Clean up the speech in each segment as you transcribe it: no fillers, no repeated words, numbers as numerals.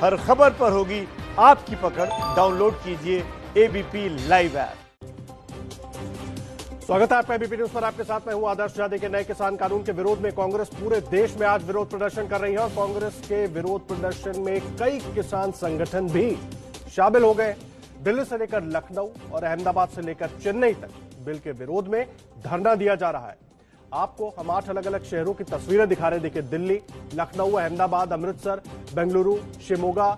हर खबर पर होगी आपकी पकड़। डाउनलोड कीजिए एबीपी लाइव ऐप। स्वागत है आपका एबीपी न्यूज पर। आपके साथ मैं हूं आदर्श जादे। के नए किसान कानून के विरोध में कांग्रेस पूरे देश में आज विरोध प्रदर्शन कर रही है और कांग्रेस के विरोध प्रदर्शन में कई किसान संगठन भी शामिल हो गए। दिल्ली से लेकर लखनऊ और अहमदाबाद से लेकर चेन्नई तक बिल के विरोध में धरना दिया जा रहा है। आपको हम 8 अलग अलग शहरों की तस्वीरें दिखा रहे हैं। देखिए, दिल्ली, लखनऊ, अहमदाबाद, अमृतसर, बेंगलुरु, शिमोगा,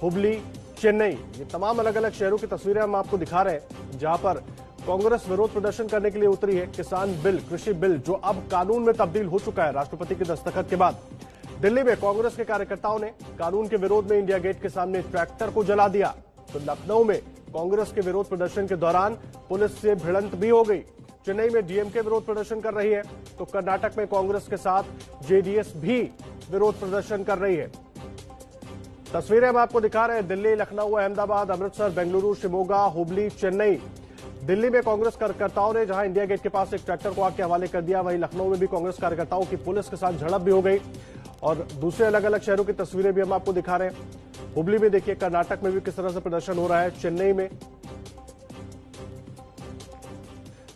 हुबली, चेन्नई, ये तमाम अलग अलग शहरों की तस्वीरें हम आपको दिखा रहे हैं जहां पर कांग्रेस विरोध प्रदर्शन करने के लिए उतरी है। किसान बिल, कृषि बिल जो अब कानून में तब्दील हो चुका है राष्ट्रपति के दस्तखत के बाद। दिल्ली में कांग्रेस के कार्यकर्ताओं ने कानून के विरोध में इंडिया गेट के सामने ट्रैक्टर को जला दिया। तो लखनऊ में कांग्रेस के विरोध प्रदर्शन के दौरान पुलिस से भिड़ंत भी हो गई। चेन्नई में डीएमके विरोध प्रदर्शन कर रही है, तो कर्नाटक में कांग्रेस के साथ जेडीएस भी विरोध प्रदर्शन कर रही है। तस्वीरें हम आपको दिखा रहे हैं। दिल्ली, लखनऊ, अहमदाबाद, अमृतसर, बेंगलुरु, शिमोगा, हुबली, चेन्नई। दिल्ली में कांग्रेस कार्यकर्ताओं ने जहां इंडिया गेट के पास एक ट्रैक्टर को आग के हवाले कर दिया, वहीं लखनऊ में भी कांग्रेस कार्यकर्ताओं की पुलिस के साथ झड़प भी हो गई। और दूसरे अलग अलग शहरों की तस्वीरें भी हम आपको दिखा रहे हैं। हुबली में देखिए, कर्नाटक में भी किस तरह से प्रदर्शन हो रहा है। चेन्नई में,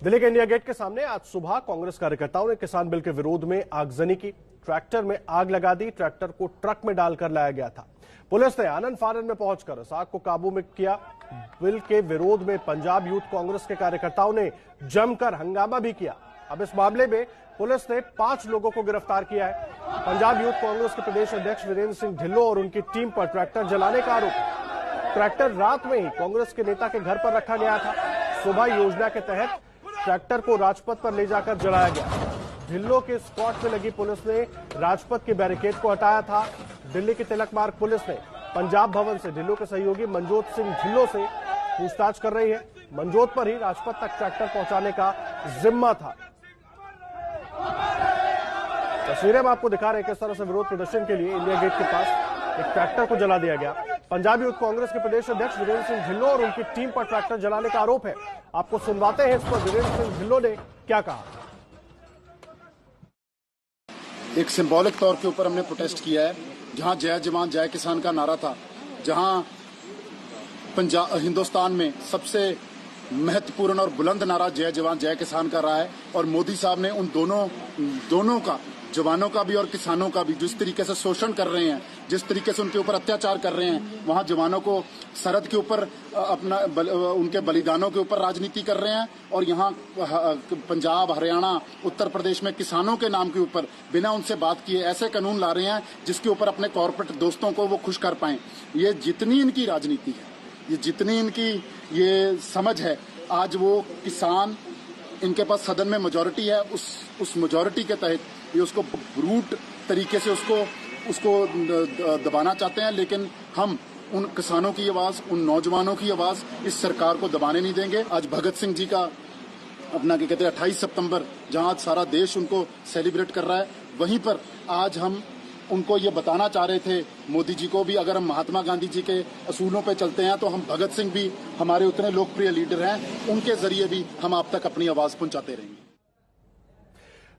दिल्ली के इंडिया गेट के सामने आज सुबह कांग्रेस कार्यकर्ताओं ने किसान बिल के विरोध में आगजनी की। ट्रैक्टर में आग लगा दी। ट्रैक्टर को ट्रक में डालकर लाया गया था। पुलिस ने आनन फानन में पहुंचकर इस आग को काबू में किया। बिल के विरोध में पंजाब यूथ कांग्रेस के कार्यकर्ताओं ने जमकर हंगामा भी किया। अब इस मामले में पुलिस ने 5 लोगों को गिरफ्तार किया है। पंजाब यूथ कांग्रेस के प्रदेश अध्यक्ष वीरेंद्र सिंह ढिल्लों और उनकी टीम पर ट्रैक्टर जलाने का आरोप है। ट्रैक्टर रात में ही कांग्रेस के नेता के घर पर रखा गया था। सुबह योजना के तहत ट्रैक्टर को राजपथ पर ले जाकर जलाया गया। ढिल्लों के स्क्वाड में लगी पुलिस ने राजपथ के बैरिकेड को हटाया था। दिल्ली के तिलक मार्ग पुलिस ने पंजाब भवन से ढिल्लों के सहयोगी मनजोत सिंह ढिल्लों से पूछताछ कर रही है। मनजोत पर ही राजपथ तक ट्रैक्टर पहुंचाने का जिम्मा था। तस्वीरें में आपको दिखा रहे हैं किस तरह से विरोध प्रदर्शन के लिए इंडिया गेट के पास एक ट्रैक्टर को जला दिया गया। पंजाब यूथ कांग्रेस के प्रदेश अध्यक्ष वीरेंद्र सिंह ढिल्लों और उनकी टीम पर ट्रैक्टर जलाने का आरोप है। आपको सुनवाते हैं इस पर वीरेंद्र सिंह ढिल्लों ने क्या कहा। एक सिंबॉलिक तौर के ऊपर हमने प्रोटेस्ट किया है। जहां जय जवान जय किसान का नारा था, जहां हिंदुस्तान में सबसे महत्वपूर्ण और बुलंद नारा जय जवान जय किसान का रहा है। और मोदी साहब ने उन दोनों का, जवानों का भी और किसानों का भी, जिस तरीके से शोषण कर रहे हैं, जिस तरीके से उनके ऊपर अत्याचार कर रहे हैं, वहां जवानों को सरहद के ऊपर उनके बलिदानों के ऊपर राजनीति कर रहे हैं। और यहाँ पंजाब, हरियाणा, उत्तर प्रदेश में किसानों के नाम के ऊपर बिना उनसे बात किए ऐसे कानून ला रहे हैं जिसके ऊपर अपने कॉर्पोरेट दोस्तों को वो खुश कर पाए। ये जितनी इनकी राजनीति है, ये जितनी इनकी ये समझ है, आज वो किसान, इनके पास सदन में मेजोरिटी है, उस मेजोरिटी के तहत ये उसको ब्रूट तरीके से उसको दबाना चाहते हैं। लेकिन हम उन किसानों की आवाज, उन नौजवानों की आवाज इस सरकार को दबाने नहीं देंगे। आज भगत सिंह जी का अपना क्या कहते हैं 28 सितंबर, जहां आज सारा देश उनको सेलिब्रेट कर रहा है, वहीं पर आज हम उनको ये बताना चाह रहे थे, मोदी जी को भी, अगर हम महात्मा गांधी जी के असूलों पे चलते हैं तो हम भगत सिंह भी हमारे उतने लोकप्रिय लीडर हैं, उनके जरिए भी हम आप तक अपनी आवाज पहुंचाते रहेंगे।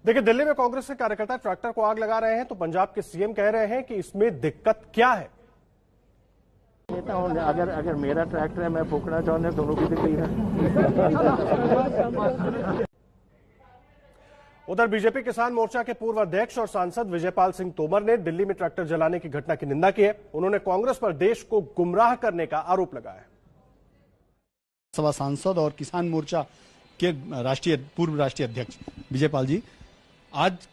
देखिए, दिल्ली में कांग्रेस के कार्यकर्ता ट्रैक्टर को आग लगा रहे हैं तो पंजाब के सीएम कह रहे हैं कि इसमें दिक्कत क्या है। अगर मेरा ट्रैक्टर है, मैं फूकना चाहूँ, दोनों की दिक्कत है। उधर बीजेपी किसान मोर्चा के पूर्व अध्यक्ष और सांसद विजयपाल सिंह तोमर ने दिल्ली में ट्रैक्टर जलाने की घटना की निंदा की है। उन्होंने कांग्रेस पर देश को गुमराह करने का आरोप लगाया। सभा सांसद और किसान मोर्चा के पूर्व राष्ट्रीय अध्यक्ष विजयपाल जी, आज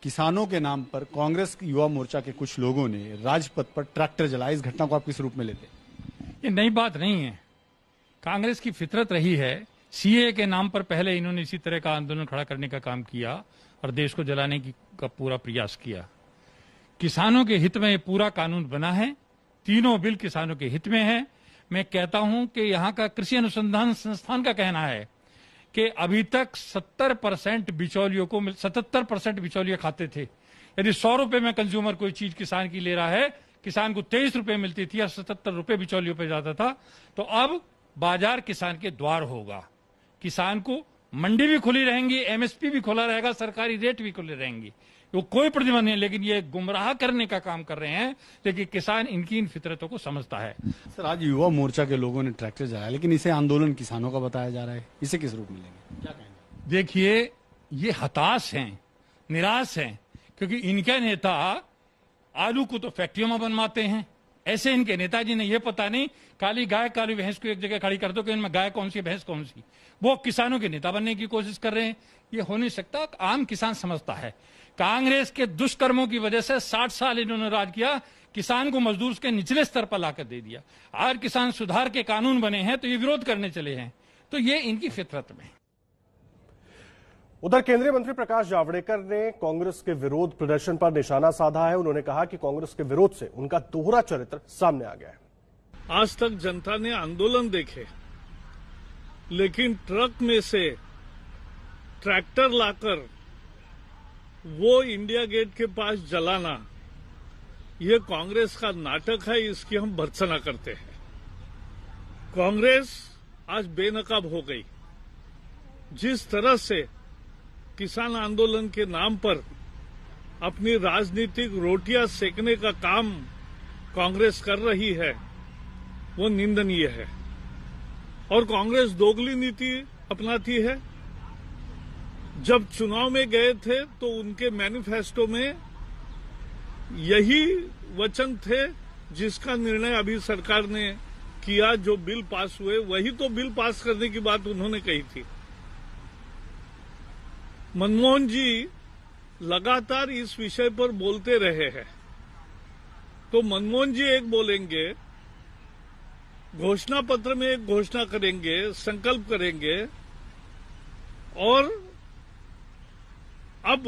किसानों के नाम पर कांग्रेस युवा मोर्चा के कुछ लोगों ने राजपथ पर ट्रैक्टर जलाया। इस घटना को आप किस रूप में लेते हैं? ये नई बात नहीं है। कांग्रेस की फितरत रही है। सीए के नाम पर पहले इन्होंने इसी तरह का आंदोलन खड़ा करने का काम किया और देश को जलाने का पूरा प्रयास किया। किसानों के हित में ये पूरा कानून बना है। तीनों बिल किसानों के हित में है। मैं कहता हूं कि यहाँ का कृषि अनुसंधान संस्थान का कहना है कि अभी तक 70% बिचौलियों को 77% बिचौलिए खाते थे। यदि 100 रुपए में कंज्यूमर कोई चीज किसान की ले रहा है, किसान को 23 रुपए मिलती थी और 77 रुपए बिचौलियों पे जाता था। तो अब बाजार किसान के द्वार होगा। किसान को मंडी भी खुली रहेंगी, एमएसपी भी खुला रहेगा, सरकारी रेट भी खुले रहेंगे। वो कोई प्रतिबंध नहीं, लेकिन ये गुमराह करने का काम कर रहे हैं। लेकिन किसान इनकी इन फितरतों को समझता है। सर, आज युवा मोर्चा के लोगों ने ट्रैक्टर जलाया, लेकिन इसे आंदोलन किसानों का बताया जा रहा है, इसे किस रूप में लेंगे, क्या कहेंगे? देखिए, ये हताश हैं, निराश हैं, क्योंकि इनके नेता आलू को तो फैक्ट्रियों में बनवाते हैं। ऐसे इनके नेताजी ने, ये पता नहीं काली गाय काली भैंस को एक जगह खड़ी कर दो कि इनमें गाय कौन सी भैंस कौन सी, वो किसानों के नेता बनने की कोशिश कर रहे हैं। ये हो नहीं सकता। आम किसान समझता है कांग्रेस के दुष्कर्मों की वजह से 60 साल इन्होंने राज किया, किसान को मजदूर के निचले स्तर पर लाकर दे दिया। आज किसान सुधार के कानून बने हैं तो ये विरोध करने चले हैं। तो ये इनकी फितरत में। उधर केंद्रीय मंत्री प्रकाश जावड़ेकर ने कांग्रेस के विरोध प्रदर्शन पर निशाना साधा है। उन्होंने कहा कि कांग्रेस के विरोध से उनका दोहरा चरित्र सामने आ गया है। आज तक जनता ने आंदोलन देखे, लेकिन ट्रक में से ट्रैक्टर लाकर वो इंडिया गेट के पास जलाना, ये कांग्रेस का नाटक है। इसकी हम भर्त्सना करते हैं। कांग्रेस आज बेनकाब हो गई। जिस तरह से किसान आंदोलन के नाम पर अपनी राजनीतिक रोटियां सेकने का काम कांग्रेस कर रही है, वो निंदनीय है। और कांग्रेस दोगली नीति अपनाती है। जब चुनाव में गए थे तो उनके मैनिफेस्टो में यही वचन थे जिसका निर्णय अभी सरकार ने किया। जो बिल पास हुए वही तो बिल पास करने की बात उन्होंने कही थी। मनमोहन जी लगातार इस विषय पर बोलते रहे हैं। तो मनमोहन जी एक बोलेंगे, घोषणा पत्र में एक घोषणा करेंगे, संकल्प करेंगे, और अब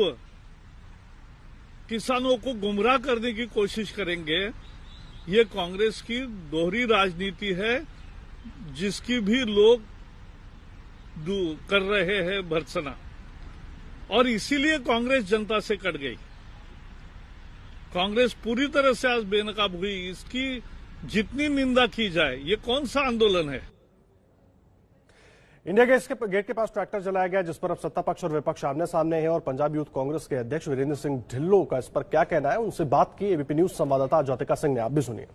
किसानों को गुमराह करने की कोशिश करेंगे। ये कांग्रेस की दोहरी राजनीति है, जिसकी भी लोग कर रहे हैं भर्त्सना। और इसीलिए कांग्रेस जनता से कट गई। कांग्रेस पूरी तरह से आज बेनकाब हुई। इसकी जितनी निंदा की जाए, ये कौन सा आंदोलन है? इंडिया गेट के पास ट्रैक्टर जलाया गया, जिस पर अब सत्ता पक्ष और विपक्ष आमने सामने हैं। और पंजाब यूथ कांग्रेस के अध्यक्ष वीरेंद्र सिंह ढिल्लों का इस पर क्या कहना है, उनसे बात की एबीपी न्यूज संवाददाता ज्योतिका सिंह ने। आप भी सुनिए।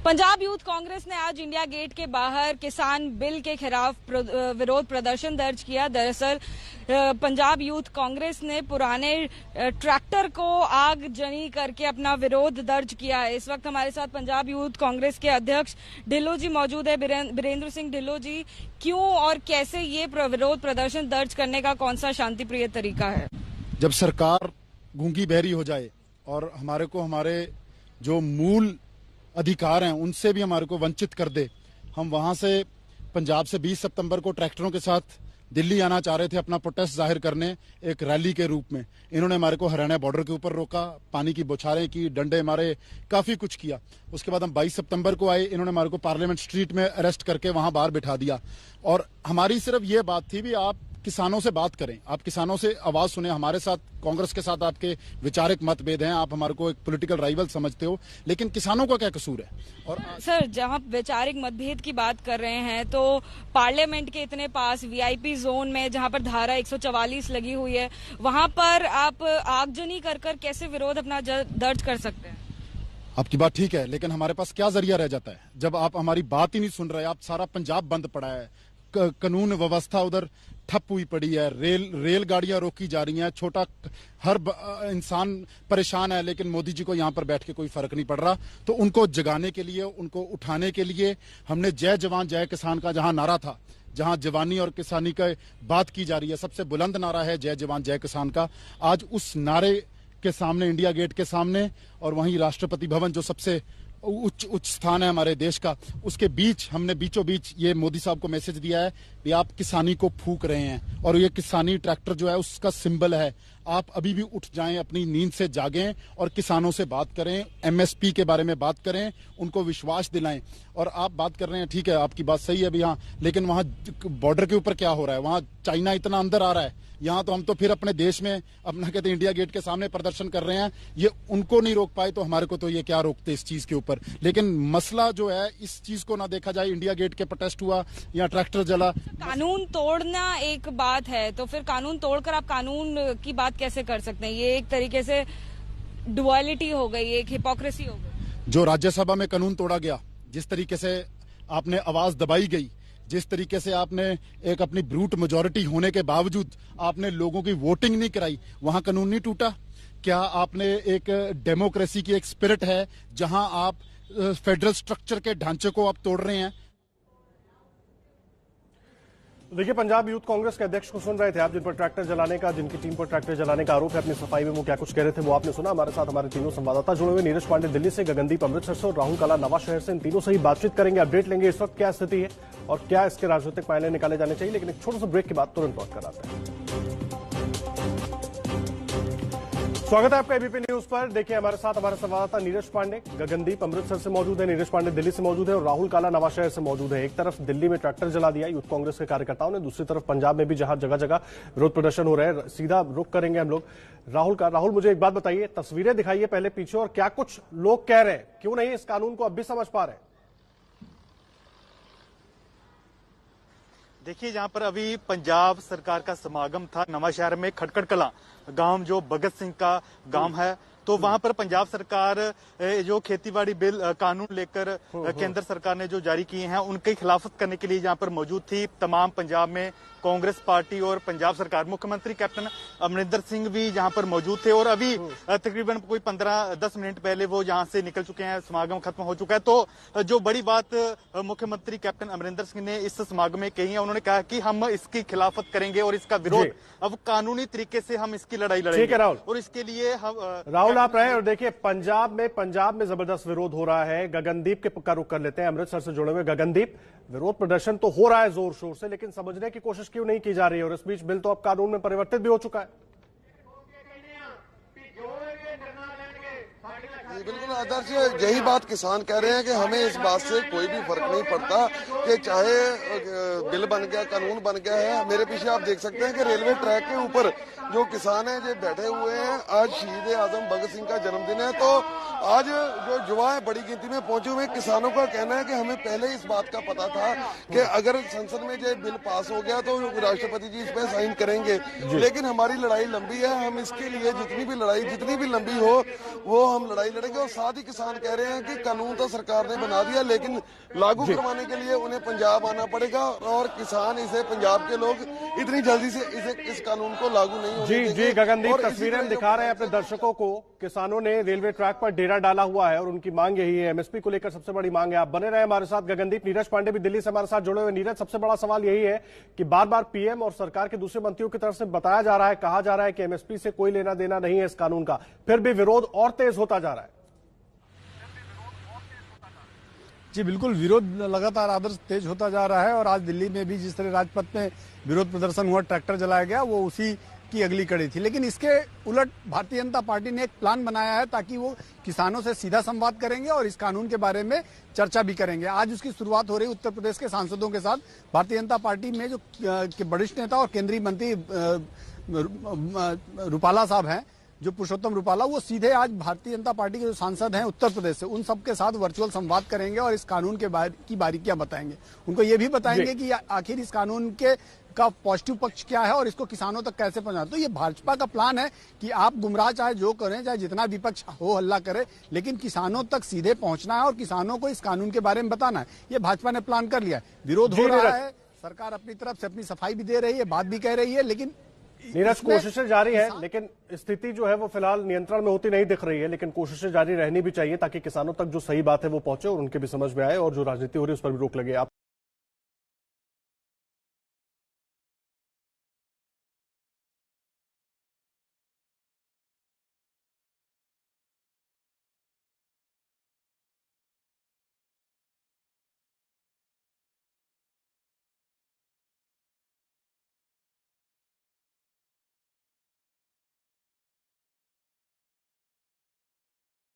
पंजाब यूथ कांग्रेस ने आज इंडिया गेट के बाहर किसान बिल के खिलाफ विरोध प्रदर्शन दर्ज किया। दरअसल पंजाब यूथ कांग्रेस ने पुराने ट्रैक्टर को आगजनी करके अपना विरोध दर्ज किया है। इस वक्त हमारे साथ पंजाब यूथ कांग्रेस के अध्यक्ष ढिल्लों जी मौजूद है। वीरेंद्र सिंह ढिल्लों जी, क्यों और कैसे ये विरोध प्रदर्शन दर्ज करने का कौन सा शांतिप्रिय तरीका है? जब सरकार गूंगी बहरी हो जाए और हमारे जो मूल अधिकार हैं उनसे भी हमारे को वंचित कर दे, हम वहां से पंजाब से 20 सितंबर को ट्रैक्टरों के साथ दिल्ली आना चाह रहे थे अपना प्रोटेस्ट जाहिर करने, एक रैली के रूप में। इन्होंने हमारे को हरियाणा बॉर्डर के ऊपर रोका, पानी की बौछारें की, डंडे मारे, काफी कुछ किया। उसके बाद हम 22 सितंबर को आए, इन्होंने हमारे को पार्लियामेंट स्ट्रीट में अरेस्ट करके वहां बाहर बिठा दिया। और हमारी सिर्फ ये बात थी भी आप किसानों से बात करें, आप किसानों से आवाज सुने। हमारे साथ, कांग्रेस के साथ आपके विचारिक मतभेद हैं, आप हमारे को एक पॉलिटिकल राइवल समझते हो, लेकिन किसानों का क्या कसूर है? और सर, जहां वैचारिक मतभेद की बात कर रहे हैं, तो पार्लियामेंट के इतने पास वीआईपी जोन में जहां पर धारा 144 लगी हुई है, वहां पर आप आगजनी कर कैसे विरोध अपना दर्ज कर सकते हैं? आपकी बात ठीक है, लेकिन हमारे पास क्या जरिया रह जाता है जब आप हमारी बात ही नहीं सुन रहे? आप सारा पंजाब बंद पड़ा है, कानून व्यवस्था उधर ठप हुई पड़ी है, रेलगाड़ियां रोकी जा रही हैं, छोटा हर इंसान परेशान है, लेकिन मोदी जी को यहां पर बैठ के कोई फर्क नहीं पड़ रहा। तो उनको जगाने के लिए, उनको उठाने के लिए हमने जय जवान जय किसान का जहां नारा था, जहां जवानी और किसानी का बात की जा रही है, सबसे बुलंद नारा है जय जवान जय किसान का। आज उस नारे के सामने, इंडिया गेट के सामने, और वहीं राष्ट्रपति भवन जो सबसे उच्च स्थान है हमारे देश का, उसके बीच हमने बीचों बीच ये मोदी साहब को मैसेज दिया है कि आप किसानी को फूक रहे हैं, और ये किसानी ट्रैक्टर जो है उसका सिंबल है। आप अभी भी उठ जाएं, अपनी नींद से जागें और किसानों से बात करें, एमएसपी के बारे में बात करें, उनको विश्वास दिलाएं। और आप बात कर रहे हैं, ठीक है, आपकी बात सही है अभी, हाँ, लेकिन वहां बॉर्डर के ऊपर क्या हो रहा है? वहां चाइना इतना अंदर आ रहा है, यहाँ तो हम तो फिर अपने देश में अपना कहते हैं इंडिया गेट के सामने प्रदर्शन कर रहे हैं। ये उनको नहीं रोक पाए तो हमारे को तो ये क्या रोकते इस चीज के ऊपर। लेकिन मसला जो है, इस चीज को ना देखा जाए, इंडिया गेट के प्रोटेस्ट हुआ या ट्रैक्टर जला। कानून तोड़ना एक बात है, तो फिर कानून तोड़कर आप कानून की बात कैसे कर सकते हैं? ये एक तरीके से डुअलिटी हो गई, एक हिपोक्रेसी हो गई। जो राज्यसभा में कानून तोड़ा गया, जिस तरीके से आपने आवाज दबाई गई, जिस तरीके से आपने एक अपनी ब्रूट मेजॉरिटी होने के बावजूद आपने लोगों की वोटिंग नहीं कराई, वहां कानून नहीं टूटा? क्या आपने एक डेमोक्रेसी की एक स्पिरिट है जहां आप फेडरल स्ट्रक्चर के ढांचे को आप तोड़ रहे हैं? देखिए, पंजाब यूथ कांग्रेस के अध्यक्ष को सुन रहे थे आप, जिन पर ट्रैक्टर जलाने का, जिनकी टीम पर ट्रैक्टर जलाने का आरोप है। अपनी सफाई में वो क्या कुछ कह रहे थे वो आपने सुना। हमारे साथ हमारे तीनों संवाददाता जुड़े हुए, नीरज पांडे दिल्ली से, गगनदीप अमृतसर से और राहुल काला नवा शहर से। इन तीनों से ही बातचीत करेंगे, अपडेट लेंगे इस वक्त क्या स्थिति है और क्या इसके राजनीतिक मायने निकाले जाने चाहिए। लेकिन एक छोटे से ब्रेक के बाद तुरंत लौट कर आते हैं। स्वागत है आपका एबीपी न्यूज पर। देखिए, हमारे साथ हमारे संवाददाता नीरज पांडे गगनदीप अमृतसर से मौजूद है, नीरज पांडे दिल्ली से मौजूद है और राहुल काला नवा शहर से मौजूद है। एक तरफ दिल्ली में ट्रैक्टर जला दिया यूथ कांग्रेस के कार्यकर्ताओं ने, दूसरी तरफ पंजाब में भी जहां जगह जगह विरोध प्रदर्शन हो रहे हैं। सीधा रुख करेंगे हम लोग राहुल, मुझे एक बात बताइए, तस्वीरें दिखाइए पहले पीछे, और क्या कुछ लोग कह रहे हैं, क्यों नहीं इस कानून को अब भी समझ पा रहे? देखिए, जहां पर अभी पंजाब सरकार का समागम था नवा शहर में, खटखड़ कलां गांव जो भगत सिंह का गांव है, तो वहां पर पंजाब सरकार जो खेतीबाड़ी बिल कानून लेकर केंद्र सरकार ने जो जारी किए हैं उनकी खिलाफत करने के लिए यहां पर मौजूद थी तमाम पंजाब में कांग्रेस पार्टी और पंजाब सरकार। मुख्यमंत्री कैप्टन अमरिंदर सिंह भी यहां पर मौजूद थे और अभी तकरीबन कोई 15-10 मिनट पहले वो यहां से निकल चुके हैं, समागम खत्म हो चुका है। तो जो बड़ी बात मुख्यमंत्री कैप्टन अमरिंदर सिंह ने इस समागम में कही है, उन्होंने कहा कि हम इसकी खिलाफत करेंगे और इसका विरोध अब कानूनी तरीके से हम इसकी लड़ाई लड़ेंगे। और इसके लिए हम राहुल आप रहे, और देखिए पंजाब में जबरदस्त विरोध हो रहा है। गगनदीप के का रुख कर लेते हैं, अमृतसर से जुड़े हुए गगनदीप। विरोध प्रदर्शन तो हो रहा है जोर शोर से, लेकिन समझने की कोशिश क्यों नहीं की जा रही है? और इस बीच बिल तो अब कानून में परिवर्तित भी हो चुका है। बिल्कुल आदर्श, यही बात किसान कह रहे हैं कि हमें इस बात से कोई भी फर्क नहीं पड़ता कि चाहे बिल बन गया, कानून बन गया है। मेरे पीछे आप देख सकते हैं कि रेलवे ट्रैक के ऊपर जो किसान हैं जो बैठे हुए हैं, आज शहीद आजम भगत सिंह का जन्मदिन है, तो आज जो युवा है बड़ी गिनती में पहुंचे हुए। किसानों का कहना है कि हमें पहले इस बात का पता था कि अगर संसद में जो बिल पास हो गया तो राष्ट्रपति जी इस पे साइन करेंगे, लेकिन हमारी लड़ाई लंबी है, हम इसके लिए जितनी भी लंबी हो वो हम लड़ाई लड़ेंगे। और साथ ही किसान कह रहे हैं कि कानून तो सरकार ने बना दिया, लेकिन लागू करवाने के लिए उन्हें पंजाब आना पड़ेगा और किसान इसे, पंजाब के लोग इतनी जल्दी से इस कानून को लागू नहीं होने देंगे। जी गगनदीप, तस्वीरें दिखा रहे हैं अपने दर्शकों को। किसानों ने रेलवे ट्रैक पर डेरा डाला हुआ है और उनकी मांग यही है, एमएसपी को लेकर सबसे बड़ी मांग है। आप बने रहे हमारे साथ गगनदीप। नीरज पांडे भी दिल्ली से हमारे साथ जुड़े हुए। नीरज, सबसे बड़ा सवाल यही है कि बार बार पीएम और सरकार के दूसरे मंत्रियों की तरफ से बताया जा रहा है, कहा जा रहा है कि एमएसपी से कोई लेना देना नहीं है इस कानून का, फिर भी विरोध और तेज होता जा रहा है। जी बिल्कुल, विरोध लगातार आदर्श तेज होता जा रहा है और आज दिल्ली में भी जिस तरह राजपथ में विरोध प्रदर्शन हुआ, ट्रैक्टर जलाया गया, वो उसी की अगली कड़ी थी। लेकिन इसके उलट भारतीय जनता पार्टी ने एक प्लान बनाया है ताकि वो किसानों से सीधा संवाद करेंगे और इस कानून के बारे में चर्चा भी करेंगे। आज उसकी शुरुआत हो रही उत्तर प्रदेश के सांसदों के साथ। भारतीय जनता पार्टी में जो वरिष्ठ नेता और केंद्रीय मंत्री रूपाला साहब हैं, जो पुरुषोत्तम रूपाला, वो सीधे आज भारतीय जनता पार्टी के जो सांसद हैं उत्तर प्रदेश से, उन सबके साथ वर्चुअल संवाद करेंगे और इस कानून के की बारीकियां बताएंगे। उनको ये भी बताएंगे कि आखिर इस कानून के का पॉजिटिव पक्ष क्या है और इसको किसानों तक कैसे पहुंचाना। तो ये भाजपा का प्लान है कि आप गुमराह चाहे जो करें, चाहे जितना विपक्ष हो हल्ला करे, लेकिन किसानों तक सीधे पहुंचना है और किसानों को इस कानून के बारे में बताना है। ये भाजपा ने प्लान कर लिया है। विरोध हो रहा है, सरकार अपनी तरफ से अपनी सफाई भी दे रही है, बात भी कह रही है, लेकिन नीरज कोशिशें जारी है, लेकिन स्थिति जो है वो फिलहाल नियंत्रण में होती नहीं दिख रही है। लेकिन कोशिशें जारी रहनी भी चाहिए ताकि किसानों तक जो सही बात है वो पहुंचे और उनके भी समझ में आए और जो राजनीति हो रही है उस पर भी रोक लगे। आप